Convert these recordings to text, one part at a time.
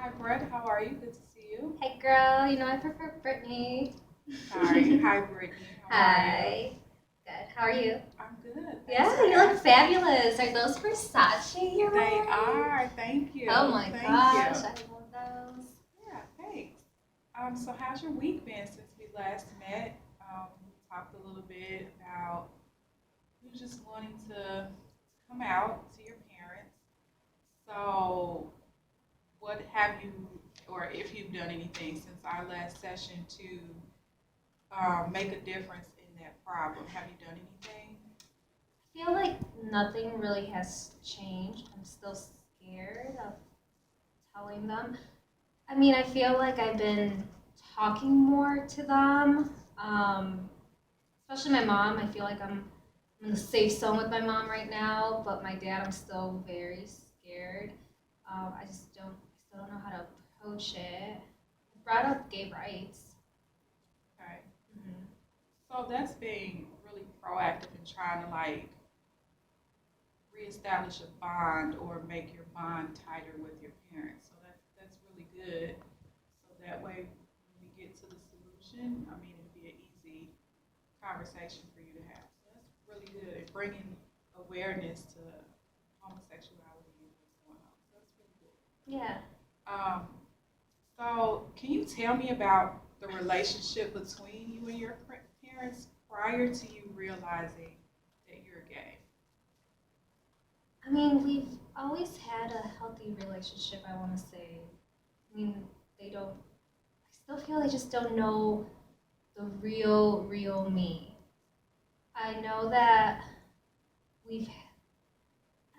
Hi, Brett. How are you? Good to see you. Hey girl, I prefer Brittany. Sorry. Hi, Brittany. How are you? Hi. Good. How are you? I'm good. Thanks Yeah, for you look asking. fabulous. Are those Versace you're They wearing? are. Thank you. Oh my Thank you. gosh, I love those. Yeah, thanks. So how's your week been since we last met? We talked a little bit about you just wanting to come out to your parents. So, what have you, or if you've done anything since our last session to make a difference in that problem? Have you done anything? I feel like nothing really has changed. I'm still scared of telling them. I mean, I feel like I've been talking more to them. Especially my mom. I feel like I'm in the safe zone with my mom right now, but my dad, I'm still very scared. I still don't know how to approach it. I brought up gay rights. Okay. Hmm. So that's being really proactive in trying to like reestablish a bond or make your bond tighter with your parents. So that's really good. So that way, when we get to the solution, I mean, it'll be an easy conversation for you to have. So that's really good. And bringing awareness to homosexuality and what's going on. So that's really good. Yeah. Um, so can you tell me about the relationship between you and your parents prior to you realizing that you're gay? I mean, we've always had a healthy relationship, I want to say. I mean, they don't, I still feel they just don't know the real me. I know that we've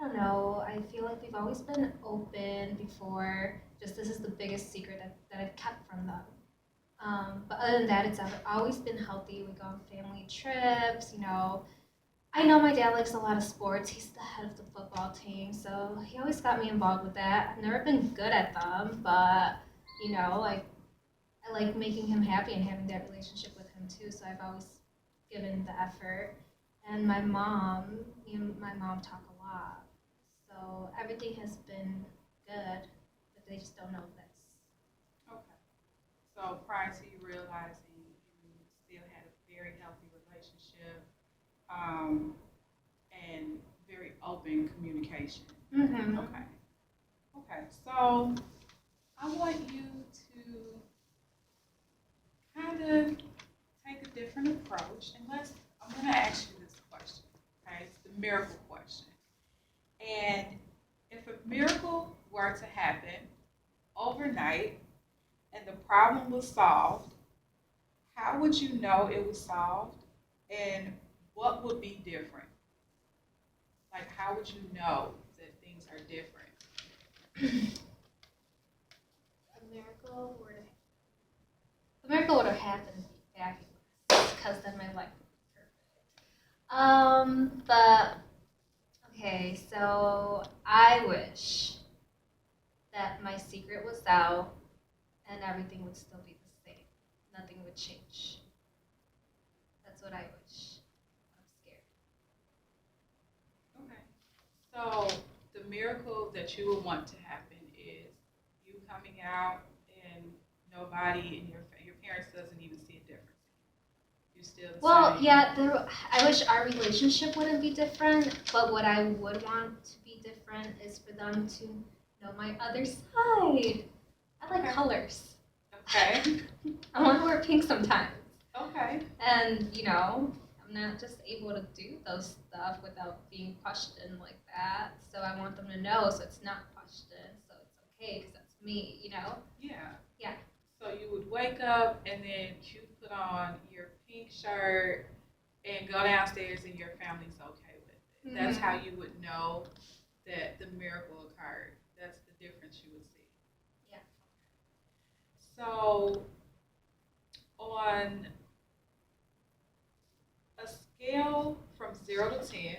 I don't know. I feel like we've always been open before. Just this is the biggest secret that I've kept from them. But other than that, always been healthy. We go on family trips. I know my dad likes a lot of sports. He's the head of the football team, so he always got me involved with that. I've never been good at them, but I like making him happy and having that relationship with him too. So I've always given the effort. And me and my mom talk a lot. So everything has been good, but they just don't know this. Okay. So prior to you realizing you still had a very healthy relationship and very open communication. Mm-hmm. Okay. Okay. So I want you to kind of take a different approach and I'm going to ask you this question. Okay. It's the miracle question. And if a miracle were to happen overnight and the problem was solved, how would you know it was solved and what would be different? Like, how would you know that things are different? A miracle would have happened to be fabulous because then my life would be perfect. But okay, so I wish that my secret was out and everything would still be the same. Nothing would change. That's what I wish. I'm scared. Okay. So, the miracle that you would want to happen is you coming out and nobody in your parents doesn't even see a difference. You're still the Well, same. yeah, I wish our relationship wouldn't be different, but what I would want to be different is for them to know my other side. I like Okay. colors. Okay. I want to wear pink sometimes. Okay. And, I'm not just able to do those stuff without being questioned like that. So I want them to know so it's not questioned, so it's okay because that's me. Yeah. Yeah. So you would wake up and then you put on your pink shirt and go downstairs and your family's okay with it. That's how you would know that the miracle occurred. That's the difference you would see. Yeah. So on a scale from 0 to 10,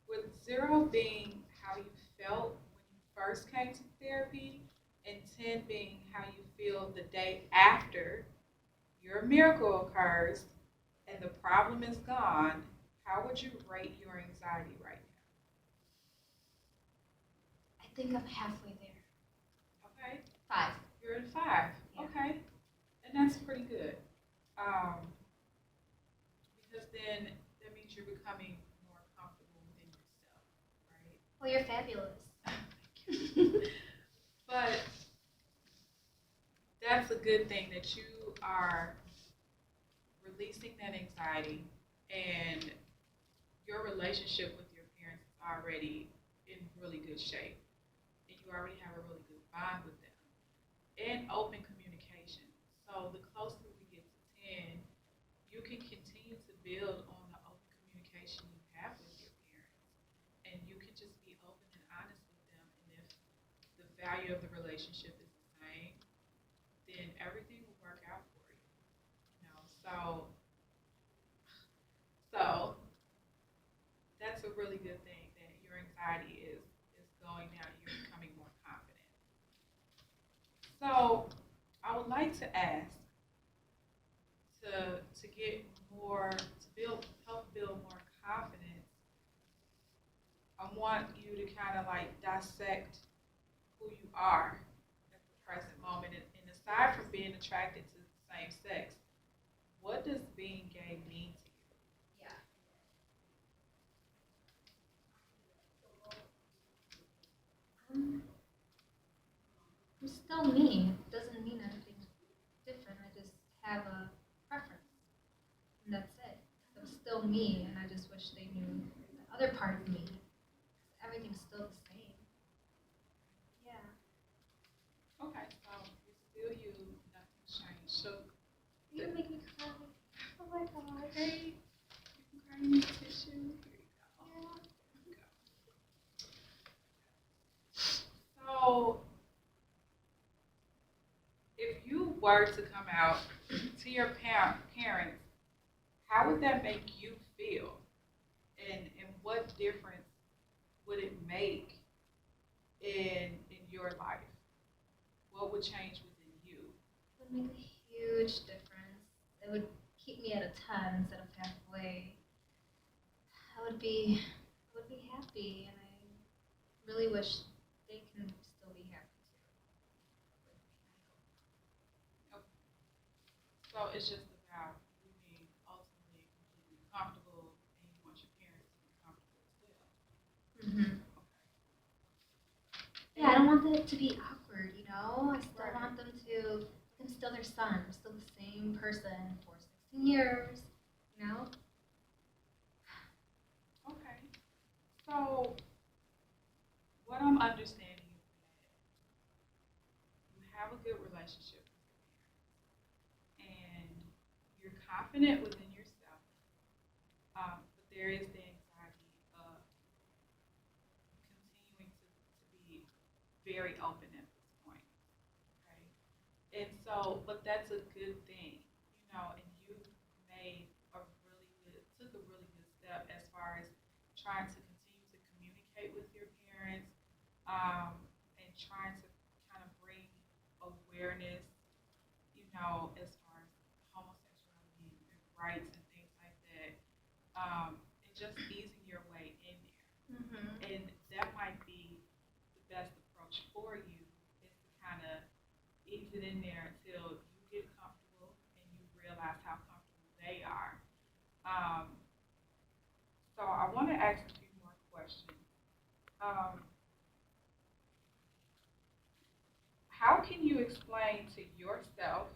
with 0 being how you felt when you first came to therapy, and 10 being how you feel the day after your miracle occurs and the problem is gone, how would you rate your anxiety right I think I'm halfway there. now? Okay. 5. because then that means you're becoming more comfortable within yourself, right? Well, you're fabulous. But that's a good thing that you are releasing that anxiety and your relationship with your parents is already in really good shape and you already have a really good bond with them and open communication. So the closer we get to 10, you can continue to build on the open communication you have with your parents and you can just be open and honest with them. And if the value of the relationship is the same, then everything will work out for you. You know, so that's a really good thing that your anxiety is going down and you're becoming more confident. So I would like to ask to get more to build help build more confidence. I want you to kind of like dissect who you are at the present moment, and aside from being attracted to the same sex, what does being gay mean to you? Yeah. Um, I'm still me. It doesn't mean anything different. I just have a preference, and that's it. I'm still me, and I just wish they knew the other part of me. Everything's still the same. Yeah. Okay, so you're still you, nothing's changed. So You're gonna make me cry. Oh my god. hey, you can cry in your tissue. Here you go. Here you go. So if you were to come out to your parents, how would that make you feel? And what difference would it make in your life? What would change within you? It would make a huge difference. It would keep me at a 10 instead of halfway. I would be happy, and I really wish they can still be happy Okay. So it's just about you being ultimately completely comfortable and you want your parents to be comfortable as well. too. Mm-hmm. Okay. Yeah, I don't want it to be awkward, you know? I still Right. want them to, I'm still their son. I'm still the same person for 16 years, you know? Okay. So what I'm understanding is that you have a good relationship with your parents and you're confident within yourself, but there is the anxiety of continuing to be very open at this point. Okay. And so, but that's a good thing, you know, and you made took a really good step as far as trying to continue to communicate with your parents, and trying to kind of bring awareness, you know, as far as homosexuality and rights and things like that, and just easing your way in there. Mm-hmm. And that might be the best approach for you is to kind of ease it in there until you get comfortable and you realize how comfortable they are. Um, so I want to ask a few more questions. Um, how can you explain to yourself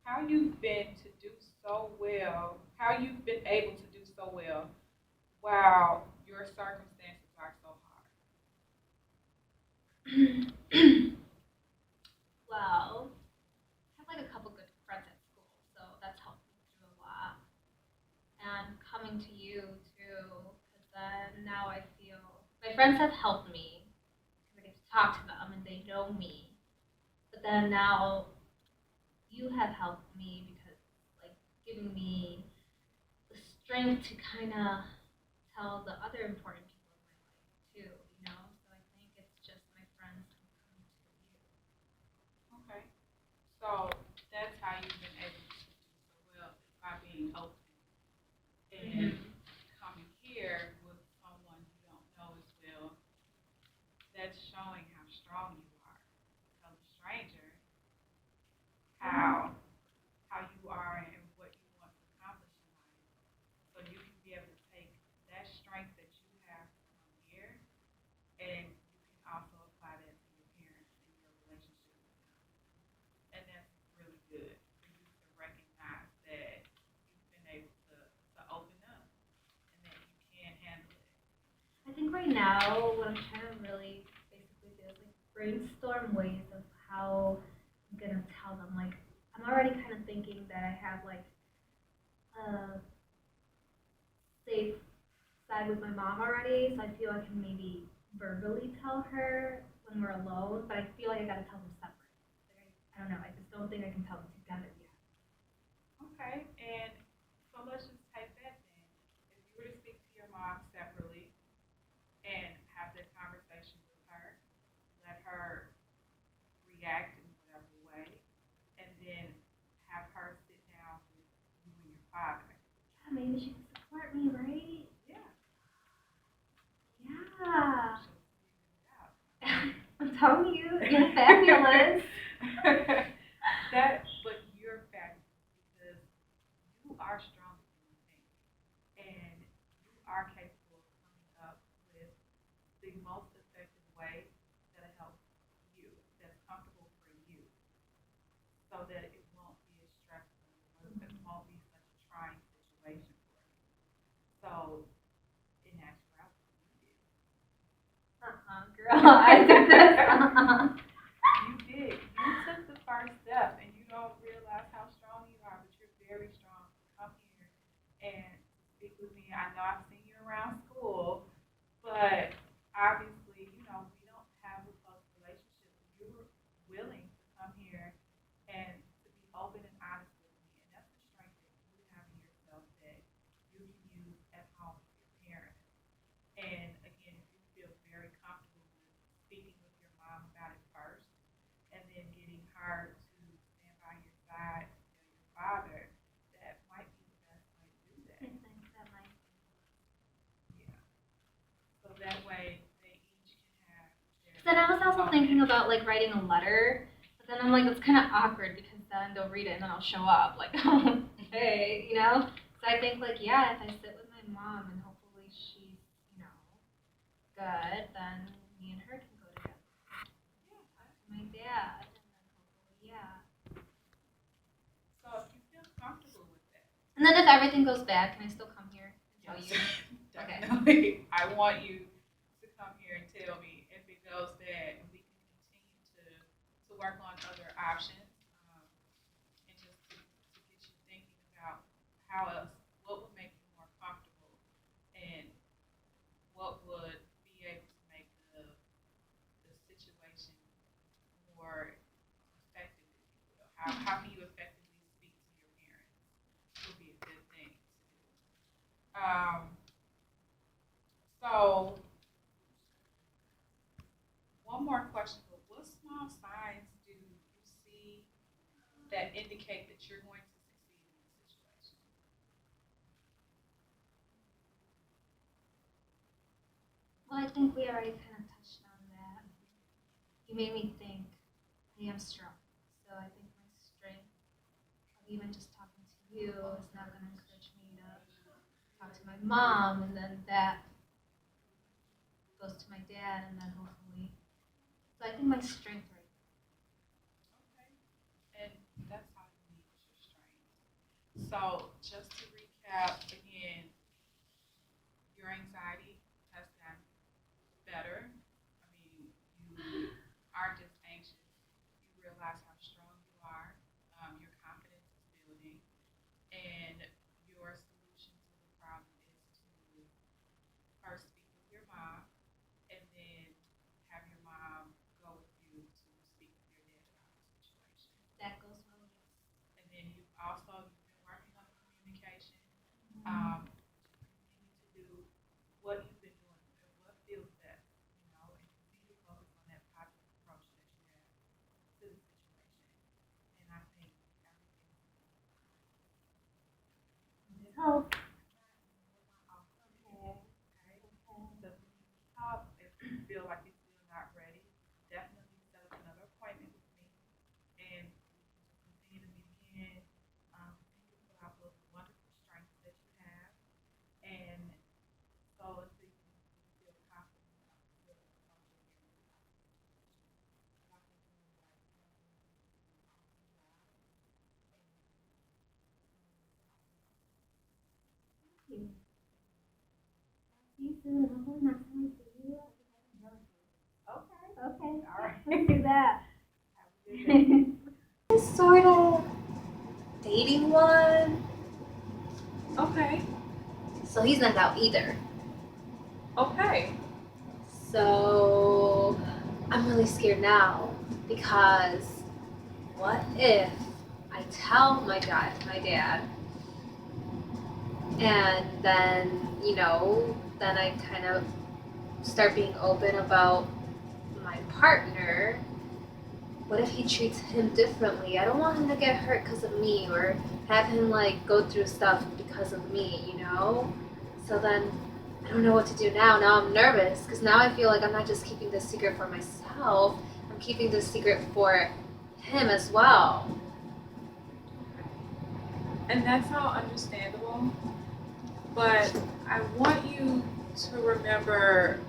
how you've been to do so well, how you've been able to do so well while your circumstances are so Well, I have like a couple good friends at school, so that's helped me through a lot. And coming to you too, because then now I feel my friends have helped me because I get to talk to them and they know me. But then now you have helped me because like giving me the strength to kind of tell the other important people in my life too, you know. So I think it's just my friends and coming to you. hard? Okay. So that's how you've been able to do so well by being open and Mm-hmm. coming here with someone you don't know as well. That's showing how strong you are. Tell a stranger how how you are and now, what I'm trying to really basically do is like brainstorm ways of how I'm gonna tell them. Like, I'm already kind of thinking that I have like a safe side with my mom already, so I feel I can maybe verbally tell her when we're alone, but I feel like I gotta tell them separate. Like, I don't know, I just don't think I can tell them together yet. Okay, and so let's just take that then. If you were to speak to your mom separately and have that conversation with her, let her react in whatever way, and then have her sit down with you and your father. Yeah, maybe she can support me, right? Yeah, Yeah. she'll figure it out. I mean, I'm telling you, you're fabulous. that, but you're fabulous because you are stronger than you think, and you are capable of coming up with the most effective way that'll help you, that's comfortable for you, so that it won't be as stressful, it won't be such a trying situation for you. So, in actuality, you Girl, I did this. You did. You took the first step, and you don't realize how strong you are, but you're very strong. Come here and speak with me. I know I've seen you around school, but obviously, we don't have a close relationship. You were willing to come here and to be open and honest with me, and that's the strength that you have in yourself that you can use at home with your parents. And again, if you feel very comfortable with speaking with your mom about it first, and then getting her to stand by your side and tell your father, that might be the best way to do I that. think that might be. Yeah. So that way they each can have their Then I was also thinking own. about like writing a letter, but then I'm like, it's kind of awkward because then they'll read it and then I'll show up like, hey, you know. So I think like, yeah, if I sit with my mom and hopefully she's, you know, good, then me and her can go together. Yeah, Talk to my dad, and then hopefully, yeah. so if you feel comfortable with that, And then if everything goes bad, can I still come here and tell yes, you? Okay. definitely. I want you to come here and tell me if it goes bad, and we can continue to work on other options, and just to get you thinking about how else, what would make you more comfortable, and what would be able to make the situation more effective, if you will. How can you effectively speak to your parents would be a good thing to do. So one more question, but what small signs do you see that indicate that you're going to succeed in this situation? Well, I think we already kind of touched on that. You made me think I am strong. So I think my strength of even just talking to you is not going to encourage me to talk to my mom, and then that goes to my dad, and then hopefully. So I think my strength right Okay. And that's how you need your strength. So just to recap again, your anxiety has gotten better. I mean, you aren't just anxious. You realize how strong you are. Your confidence is building, and your solution to the problem is to first speak with your mom, and then have your mom go with you to speak with your dad about the situation. that goes well. And then you've been working on the communication. Mm-hmm. You continue to do what you've been doing and what feels best, and continue to focus on that positive approach that you have to the situation. And I think everything is So, okay. Okay. So if you need to talk, if you feel like you're still not ready, definitely set up another appointment with me, and we can just continue to meet again. Continue to pull out those wonderful strengths that you have, and so until you feel confident enough to approach it again without but I think you're doing the right thing. I think you're doing an awesome job, and do that. Sort of dating one. Okay, So he's not out either. okay. So I'm really scared now because what if I tell my dad, and then, then I kind of start being open about my partner. What if he treats him differently? I don't want him to get hurt because of me or have him like go through stuff because of me. So then I don't know what to do now. Now I'm nervous because now I feel like I'm not just keeping this secret for myself, I'm keeping this secret for him as well. And that's all understandable. But I want you to remember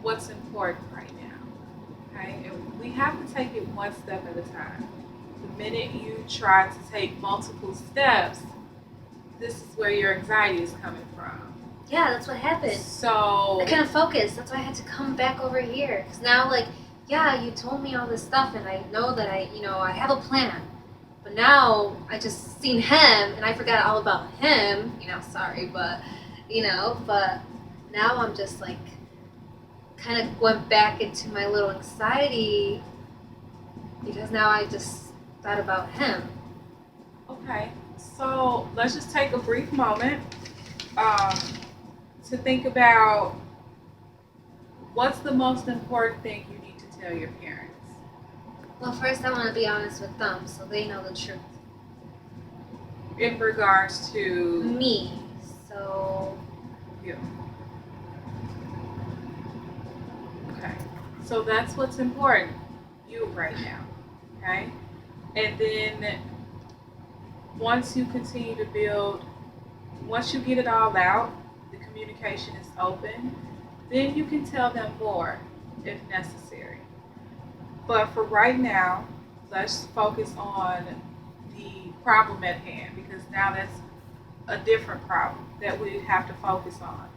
what's important right now. Okay? And we have to take it one step at a time. The minute you try to take multiple steps, this is where your anxiety is coming from. Yeah, that's what happened. So I couldn't focus. That's why I had to come back over here. Because now, like, yeah, you told me all this stuff, and I know that I have a plan. But now I just seen him, and I forgot all about him. Sorry, but but now I'm just like, kind of went back into my little anxiety because now I just thought about him. okay, so let's just take a brief moment um, to think about what's the most important thing you need to tell your parents. Well, first I want to be honest with them so they know the truth. In regards to Me. So you. Okay. So that's what's important. You right now. Okay? And then once you continue to build, once you get it all out, the communication is open, then you can tell them more if necessary. But for right now, let's focus on the problem at hand because now that's a different problem that we have to focus on.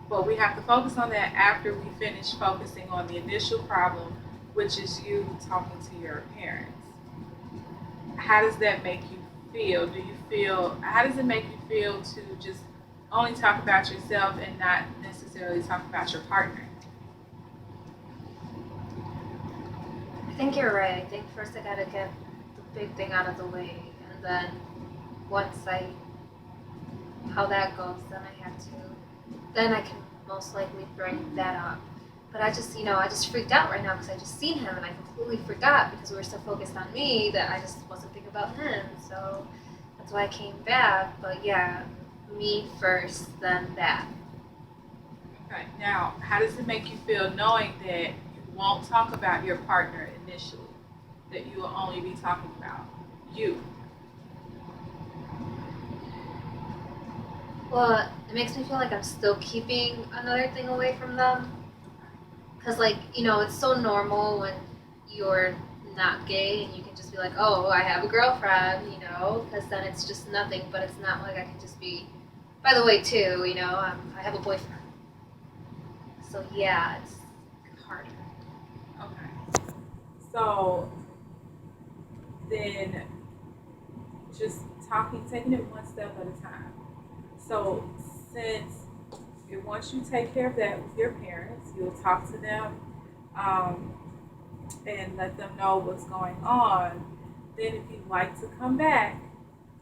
But we have to focus on that after we finish focusing on the initial problem, which is you talking to your parents. How does that make you feel? How does it make you feel to just only talk about yourself and not necessarily talk about your partner? I think you're right. I think first I gotta get the big thing out of the way, and then once how that goes, then I can most likely bring that up. But I just freaked out right now because I just seen him and I completely forgot because we were so focused on me that I just wasn't thinking about him. So that's why I came back. But yeah, me first, then that. Okay. Now, how does it make you feel knowing that you won't talk about your partner initially? That you will only be talking about you? Well, it makes me feel like I'm still keeping another thing away from them. Because, it's so normal when you're not gay and you can just be like, oh, I have a girlfriend, because then it's just nothing. But it's not like I can just be, by the way, too, I have a boyfriend. So, yeah, it's harder. Okay. So then just taking it one step at a time. So once you take care of that with your parents, you'll talk to them and let them know what's going on. Then if you'd like to come back,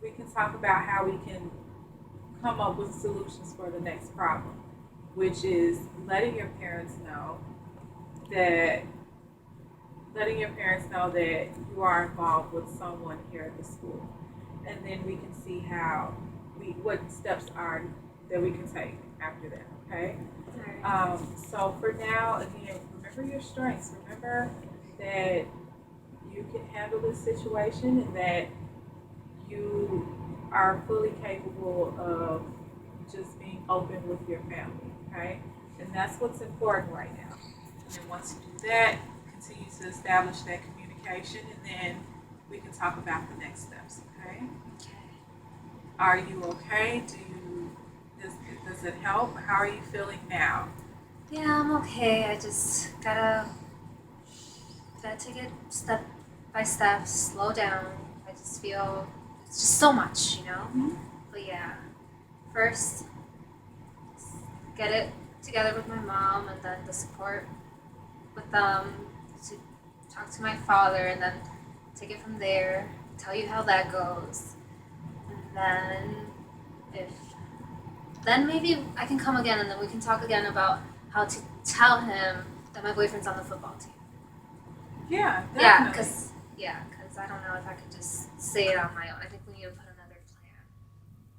we can talk about how we can come up with solutions for the next problem, which is letting your parents know that you are involved with someone here at the school, and then we can see what steps are that we can take after that. Okay. So for now, again, remember your strengths. Remember that you can handle this situation and that you are fully capable of just being open with your family. Okay, and that's what's important right now. And then once you do that, continue to establish that communication, and then we can talk about the next steps. Okay. Are you okay? Does it help? How are you feeling now? Yeah, I'm okay. I just gotta gotta take it step by step, slow down. I just feel it's just so much, you know? Mhm. But yeah, first, get it together with my mom and then the support with them to talk to my father and then take it from there, tell you how that goes. And then if then maybe I can come again and then we can talk again about how to tell him that my boyfriend's on the football team. Yeah, Yeah, definitely. because I don't know if I could just say it on my own. I think we need to put another plan.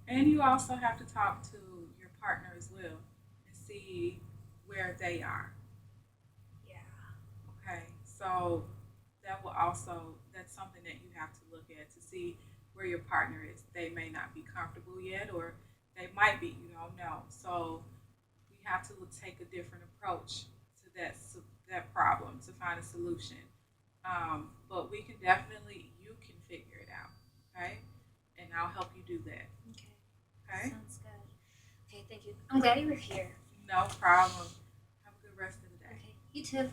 And you also have to talk to your partner as well and see where they are. Yeah. Okay, so that will also, that's something that you have to look at to see where your partner is. They may not be comfortable yet, or they might be, you don't know. So we have to take a different approach to that problem to find a solution. But we can definitely, you can figure it out, okay? And I'll help you do that, Okay. okay? Sounds good. Okay, thank you. I'm glad you were here. No problem. Have a good rest of the day. Okay. You too.